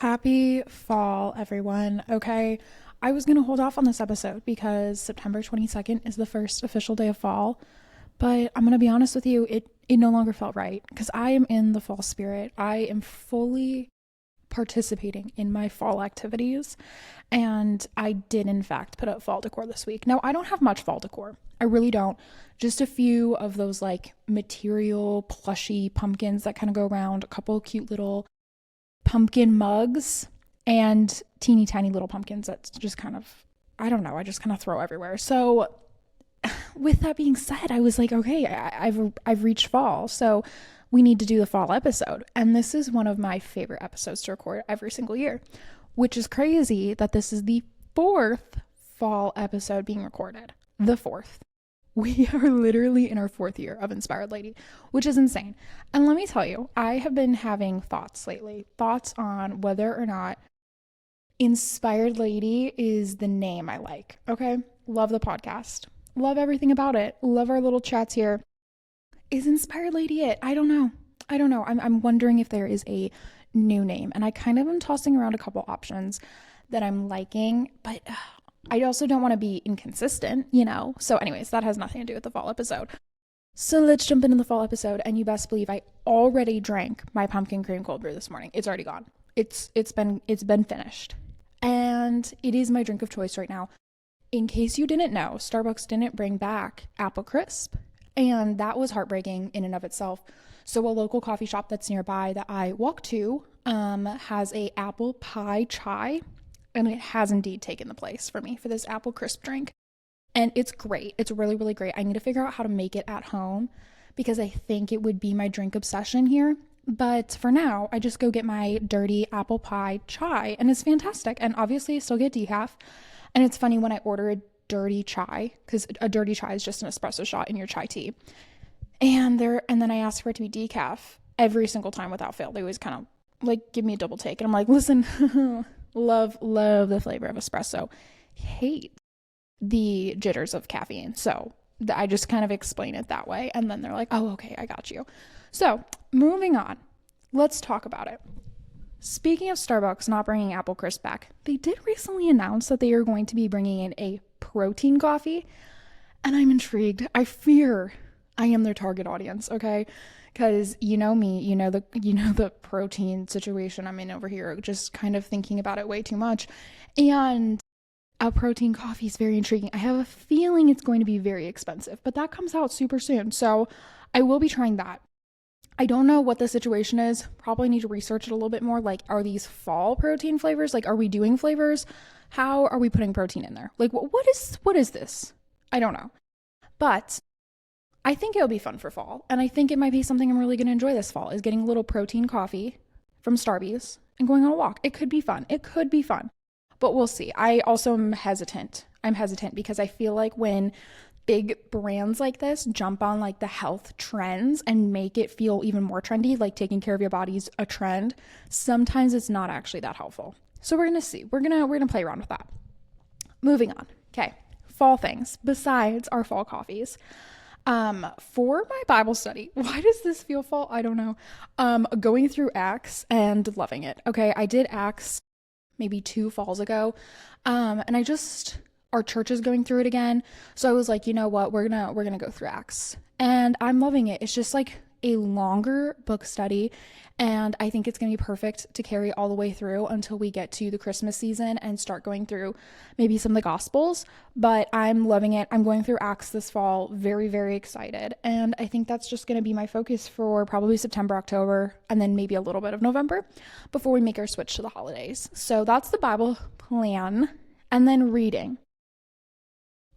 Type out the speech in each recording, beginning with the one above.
Happy fall, everyone. Okay, I was going to hold off on this episode because September 22nd is the first official day of fall, but I'm going to be honest with you, it no longer felt right because I am in the fall spirit. I am fully participating in my fall activities, and I did in fact put up fall decor this week. Now, I don't have much fall decor. I really don't. Just a few of those like material plushy pumpkins that kind of go around, a couple cute little pumpkin mugs and teeny tiny little pumpkins that just kind of, I don't know, I just kind of throw everywhere. So with that being said, I was like, okay, I've reached fall, so we need to do the fall episode. And this is one of my favorite episodes to record every single year, which is crazy that this is the fourth fall episode being recorded. The fourth. We are literally in our fourth year of Inspired Lady, which is insane. And let me tell you, I have been having thoughts lately, thoughts on whether or not Inspired Lady is the name I like. Okay. Love the podcast. Love everything about it. Love our little chats here. Is Inspired Lady it? I don't know. I'm wondering if there is a new name. And I kind of am tossing around a couple options that I'm liking, but I also don't want to be inconsistent, you know? So anyways, that has nothing to do with the fall episode. So let's jump into the fall episode, and you best believe I already drank my pumpkin cream cold brew this morning. It's already gone. It's been finished. And it is my drink of choice right now. In case you didn't know, Starbucks didn't bring back Apple Crisp, and that was heartbreaking in and of itself. So a local coffee shop that's nearby that I walk to has a apple pie chai, and it has indeed taken the place for me for this apple crisp drink. And it's great. It's really, really great. I need to figure out how to make it at home because I think it would be my drink obsession here. But for now, I just go get my dirty apple pie chai, and it's fantastic. And obviously I still get decaf. And it's funny when I order a dirty chai, because a dirty chai is just an espresso shot in your chai tea. And then I ask for it to be decaf every single time without fail. They always kind of like give me a double take. And I'm like, listen, love the flavor of espresso. Hate the jitters of caffeine. So I just kind of explain it that way. And then they're like, oh, okay, I got you. So moving on, let's talk about it. Speaking of Starbucks not bringing Apple Crisp back, they did recently announce that they are going to be bringing in a protein coffee. And I'm intrigued. I fear I am their target audience, okay? Because you know me, you know the protein situation I'm in over here, just kind of thinking about it way too much. And a protein coffee is very intriguing. I have a feeling it's going to be very expensive, but that comes out super soon. So I will be trying that. I don't know what the situation is. Probably need to research it a little bit more. Like, are these fall protein flavors? Like, are we doing flavors? How are we putting protein in there? Like, what is this? I don't know. But I think it'll be fun for fall. And I think it might be something I'm really going to enjoy this fall, is getting a little protein coffee from Starbucks and going on a walk. It could be fun. But we'll see. I also am hesitant. I'm hesitant because I feel like when big brands like this jump on like the health trends and make it feel even more trendy, like taking care of your body's a trend, sometimes it's not actually that helpful. So we're going to see. We're going to play around with that. Moving on. Okay. Fall things besides our fall coffees. For my Bible study, why does this feel fall? I don't know. Going through Acts and loving it. Okay. I did Acts maybe 2 falls ago. And our church is going through it again. So I was like, you know what? We're going to go through Acts, and I'm loving it. It's just like a longer book study. And I think it's going to be perfect to carry all the way through until we get to the Christmas season and start going through maybe some of the Gospels. But I'm loving it. I'm going through Acts this fall. Very, very excited. And I think that's just going to be my focus for probably September, October, and then maybe a little bit of November before we make our switch to the holidays. So that's the Bible plan. And then reading.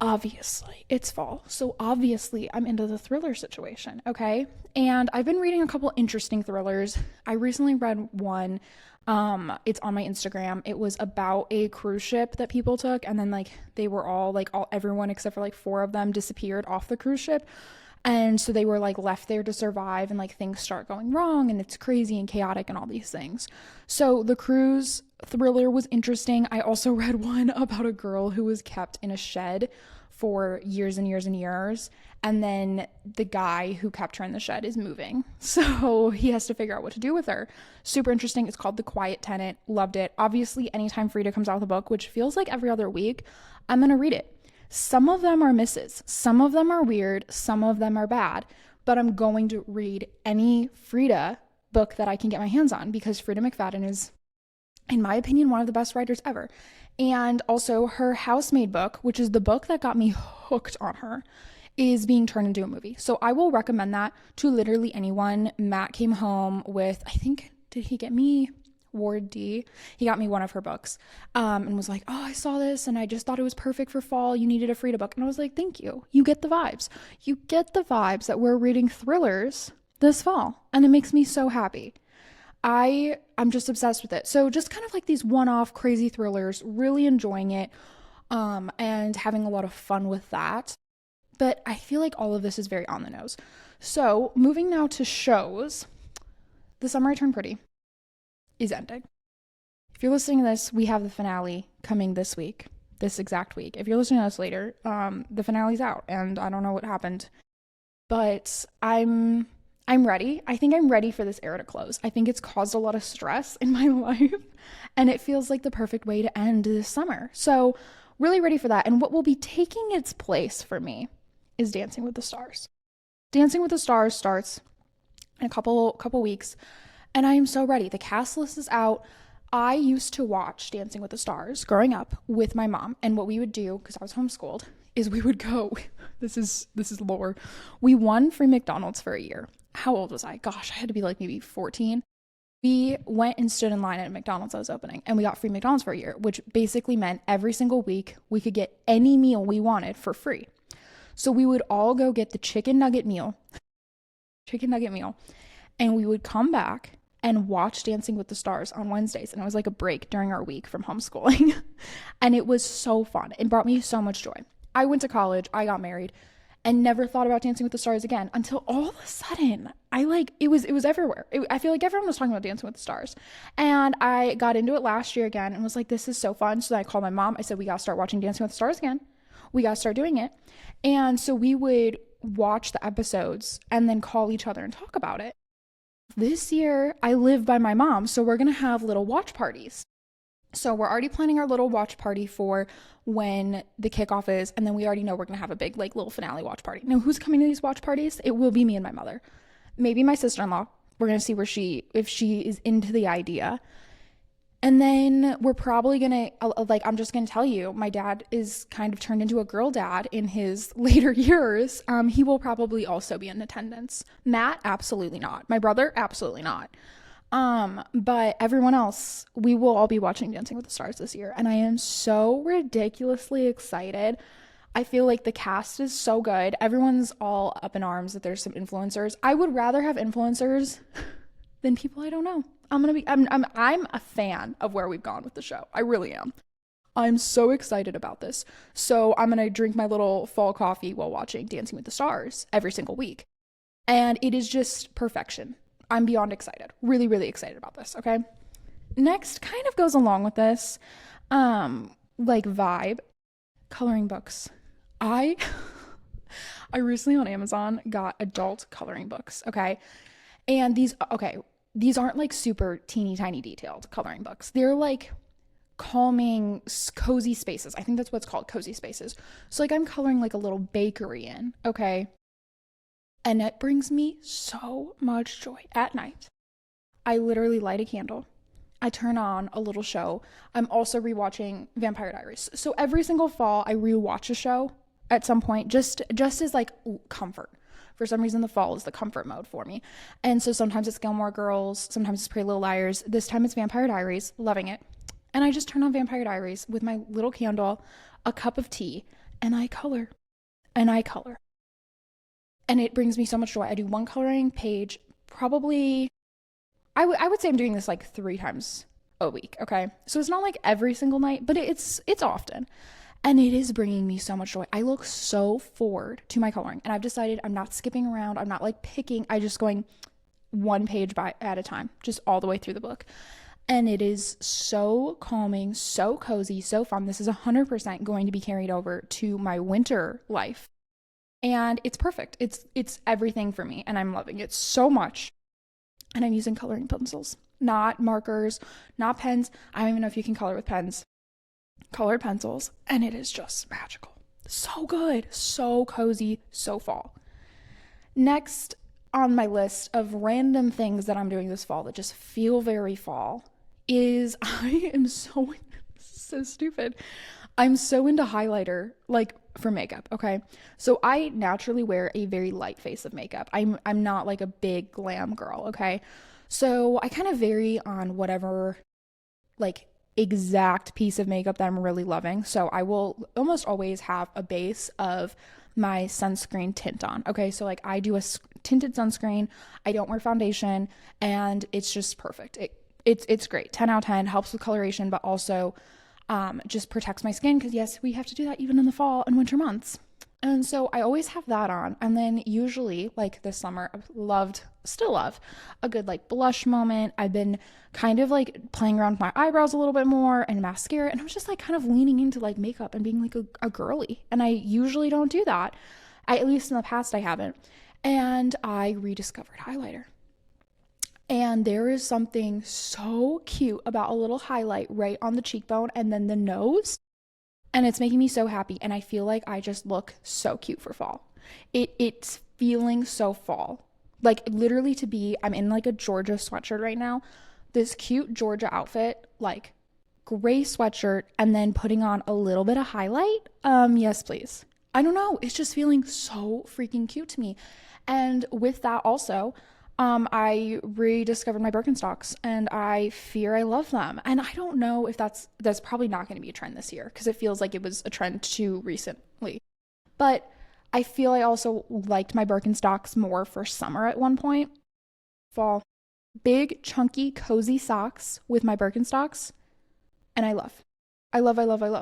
Obviously, it's fall. So obviously, I'm into the thriller situation, okay? And I've been reading a couple interesting thrillers. I recently read one. It's on my Instagram. It was about a cruise ship that people took, and then like they were all everyone except for like 4 of them disappeared off the cruise ship. And so they were like left there to survive, and like things start going wrong, and it's crazy and chaotic and all these things. So the cruise thriller was interesting. I also read one about a girl who was kept in a shed for years and years and years. And then the guy who kept her in the shed is moving. So he has to figure out what to do with her. Super interesting. It's called The Quiet Tenant. Loved it. Obviously, anytime Frida comes out with a book, which feels like every other week, I'm going to read it. Some of them are misses. Some of them are weird. Some of them are bad. But I'm going to read any Frida book that I can get my hands on because Frida McFadden is, in my opinion, one of the best writers ever. And also her Housemaid book, which is the book that got me hooked on her, is being turned into a movie. So I will recommend that to literally anyone. Matt came home with, I think, did he get me Ward D? He got me one of her books and was like, oh, I saw this and I just thought it was perfect for fall. You needed a Frida book. And I was like, thank you. You get the vibes. You get the vibes that we're reading thrillers this fall. And it makes me so happy. I'm just obsessed with it. So just kind of like these one-off crazy thrillers, really enjoying it and having a lot of fun with that. But I feel like all of this is very on the nose. So moving now to shows, The Summer I Turned Pretty is ending. If you're listening to this, we have the finale coming this week, this exact week. If you're listening to us later, the finale's out and I don't know what happened, but I'm ready. I think I'm ready for this era to close. I think it's caused a lot of stress in my life and it feels like the perfect way to end this summer. So really ready for that. And what will be taking its place for me is Dancing with the Stars. Dancing with the Stars starts in a couple weeks and I am so ready. The cast list is out. I used to watch Dancing with the Stars growing up with my mom, and what we would do, because I was homeschooled, is we would go, this is lore, we won free McDonald's for a year. How old was I? Gosh, I had to be like maybe 14. We went and stood in line at McDonald's that was opening, and we got free McDonald's for a year, which basically meant every single week we could get any meal we wanted for free. So we would all go get the chicken nugget meal, and we would come back and watch Dancing with the Stars on Wednesdays. And it was like a break during our week from homeschooling. And it was so fun. It brought me so much joy. I went to college, I got married, and never thought about Dancing with the Stars again until all of a sudden, it was everywhere. I feel like everyone was talking about Dancing with the Stars. And I got into it last year again and was like, this is so fun. So then I called my mom. I said, we got to start watching Dancing with the Stars again. We got to start doing it. And so we would watch the episodes and then call each other and talk about it. This year, I live by my mom, so we're going to have little watch parties. So we're already planning our little watch party for when the kickoff is, and then we already know we're going to have a big, like, little finale watch party. Now, who's coming to these watch parties? It will be me and my mother. Maybe my sister-in-law. We're going to see if she is into the idea. And then we're probably going to, I'm just going to tell you, my dad is kind of turned into a girl dad in his later years. He will probably also be in attendance. Matt, absolutely not. My brother, absolutely not. But everyone else, we will all be watching Dancing with the Stars this year. And I am so ridiculously excited. I feel like the cast is so good. Everyone's all up in arms that there's some influencers. I would rather have influencers than people I don't know. I'm a fan of where we've gone with the show. I really am. I'm so excited about this. So I'm going to drink my little fall coffee while watching Dancing with the Stars every single week. And it is just perfection. I'm beyond excited. Really, really excited about this. Okay. Next kind of goes along with this, vibe, coloring books. I recently on Amazon got adult coloring books. Okay. And these aren't like super teeny tiny detailed coloring books. They're like calming, cozy spaces. I think that's what's called, cozy spaces. So like I'm coloring like a little bakery in, okay? And it brings me so much joy at night. I literally light a candle. I turn on a little show. I'm also rewatching Vampire Diaries. So every single fall I rewatch a show at some point just as like comfort. For some reason, the fall is the comfort mode for me. And so sometimes it's Gilmore Girls, sometimes it's Pretty Little Liars. This time it's Vampire Diaries, loving it. And I just turn on Vampire Diaries with my little candle, a cup of tea, and I color. And it brings me so much joy. I do one coloring page, probably, I would say I'm doing this like 3 times a week, okay? So it's not like every single night, but it's often. And it is bringing me so much joy. I look so forward to my coloring. And I've decided I'm not skipping around. I'm not like picking. I'm just going one page at a time, just all the way through the book. And it is so calming, so cozy, so fun. This is 100% going to be carried over to my winter life. And it's perfect. It's everything for me and I'm loving it so much. And I'm using coloring pencils, not markers, not pens. I don't even know if you can color with pens. Colored pencils, and it is just magical. So good, so cozy, so fall. Next on my list of random things that I'm doing this fall that just feel very fall is I am so stupid. I'm so into highlighter, like for makeup, okay? So I naturally wear a very light face of makeup. I'm not like a big glam girl, okay? So I kind of vary on whatever like exact piece of makeup that I'm really loving. So I will almost always have a base of my sunscreen tint on. Okay, so like I do a tinted sunscreen. I don't wear foundation, and it's just perfect. It's great. 10 out of 10. Helps with coloration, but also just protects my skin because yes, we have to do that even in the fall and winter months. And so I always have that on. And then usually, like this summer, I've still love a good like blush moment. I've been kind of like playing around with my eyebrows a little bit more and mascara. And I was just like kind of leaning into like makeup and being like a girly. And I usually don't do that. At least in the past, I haven't. And I rediscovered highlighter. And there is something so cute about a little highlight right on the cheekbone and then the nose, and it's making me so happy, and I feel like I just look so cute for fall. It's feeling so fall. Like literally I'm in like a Georgia sweatshirt right now. This cute Georgia outfit, like gray sweatshirt and then putting on a little bit of highlight. Yes, please. I don't know, it's just feeling so freaking cute to me. And with that also, I rediscovered my Birkenstocks and I fear I love them. And I don't know if that's probably not going to be a trend this year because it feels like it was a trend too recently. But I feel I also liked my Birkenstocks more for summer at one point. Fall. Big, chunky, cozy socks with my Birkenstocks. And I love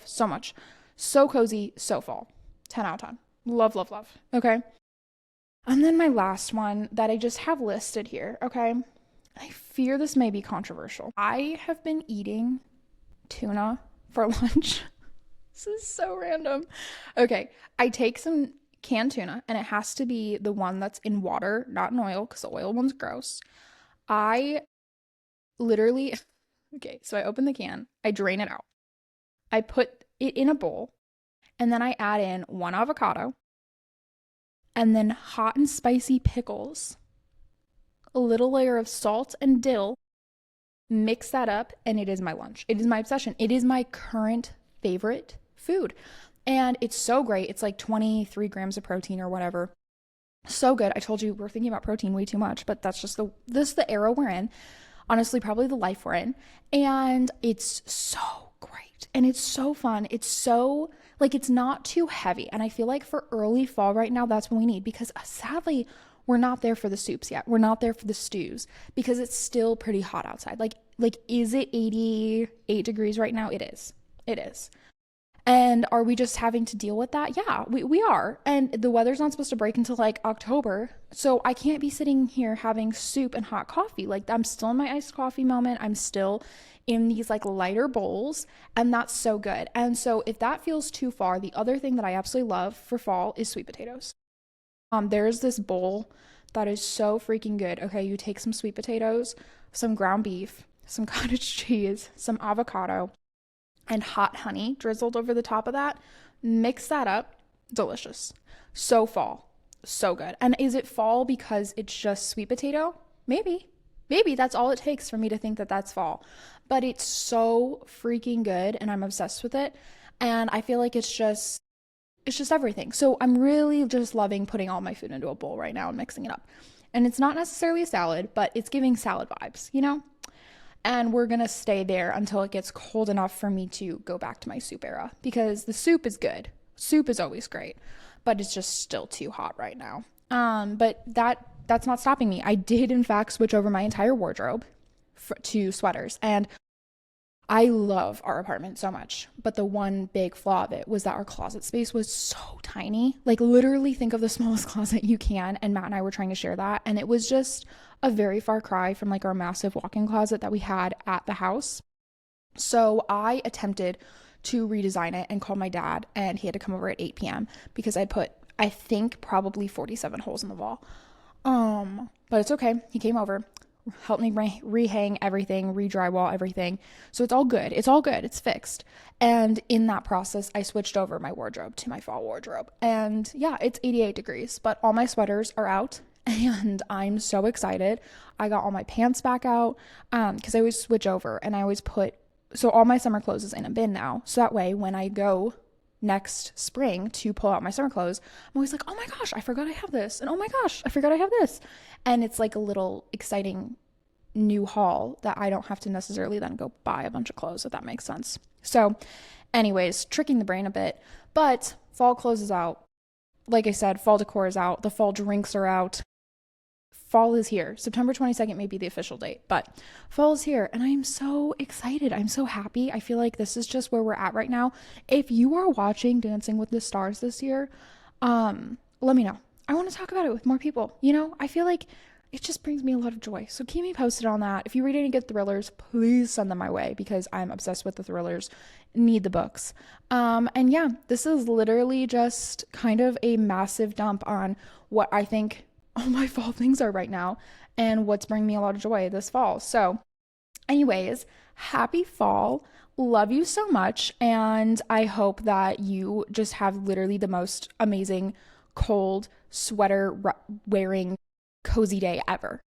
so much. So cozy, so fall. 10 out of 10. Love, love, love. Okay. And then my last one that I just have listed here, okay? I fear this may be controversial. I have been eating tuna for lunch. This is so random. Okay, I take some canned tuna, and it has to be the one that's in water, not in oil, because the oil one's gross. I literally, okay, so I open the can, I drain it out. I put it in a bowl, and then I add in one avocado, and then hot and spicy pickles, a little layer of salt and dill, mix that up, and it is my lunch. It is my obsession. It is my current favorite food. And it's so great. It's like 23 grams of protein or whatever. So good. I told you we're thinking about protein way too much, but that's just the era we're in. Honestly, probably the life we're in. And it's so great. And it's so fun. It's so like it's not too heavy. And I feel like for early fall right now, that's what we need because sadly, we're not there for the soups yet. We're not there for the stews because it's still pretty hot outside. Like is it 88 degrees right now? It is. It is. And are we just having to deal with that? Yeah, we are. And the weather's not supposed to break until like October. So I can't be sitting here having soup and hot coffee. Like I'm still in my iced coffee moment. I'm still in these like lighter bowls, and that's so good. And so if that feels too far, the other thing that I absolutely love for fall is sweet potatoes. There's this bowl that is so freaking good. Okay, you take some sweet potatoes, some ground beef, some cottage cheese, some avocado, and hot honey drizzled over the top of that. Mix that up. Delicious. So fall. So good. And is it fall because it's just sweet potato? Maybe. Maybe that's all it takes for me to think that that's fall. But it's so freaking good and I'm obsessed with it. And I feel like it's just everything. So I'm really just loving putting all my food into a bowl right now and mixing it up. And it's not necessarily a salad, but it's giving salad vibes, you know? And we're going to stay there until it gets cold enough for me to go back to my soup era because the soup is good. Soup is always great, but it's just still too hot right now. But that's not stopping me. I did in fact switch over my entire wardrobe to sweaters, and I love our apartment so much, but the one big flaw of it was that our closet space was so tiny. Like literally think of the smallest closet you can, and Matt and I were trying to share that, and it was just a very far cry from like our massive walk-in closet that we had at the house. So I attempted to redesign it and called my dad, and he had to come over at 8 p.m. because I put, I think, probably 47 holes in the wall. But it's okay. He came over, helped me rehang everything, re-drywall everything. So it's all good. It's all good. It's fixed. And in that process, I switched over my wardrobe to my fall wardrobe. And yeah, it's 88 degrees, but all my sweaters are out and I'm so excited. I got all my pants back out because I always switch over and I always put, so all my summer clothes is in a bin now. So that way when I go next spring to pull out my summer clothes, I'm always like, oh my gosh, I forgot I have this. And oh my gosh, I forgot I have this. And it's like a little exciting new haul that I don't have to necessarily then go buy a bunch of clothes, if that makes sense. So, anyways, tricking the brain a bit. But fall clothes is out. Like I said, fall decor is out. The fall drinks are out. Fall is here. September 22nd may be the official date, but fall is here and I am so excited. I'm so happy. I feel like this is just where we're at right now. If you are watching Dancing with the Stars this year, let me know. I want to talk about it with more people. You know, I feel like it just brings me a lot of joy. So keep me posted on that. If you read any good thrillers, please send them my way because I'm obsessed with the thrillers. Need the books. And yeah, this is literally just kind of a massive dump on what I think all my fall things are right now and what's bringing me a lot of joy this fall. So anyways, happy fall. Love you so much. And I hope that you just have literally the most amazing cold sweater wearing cozy day ever.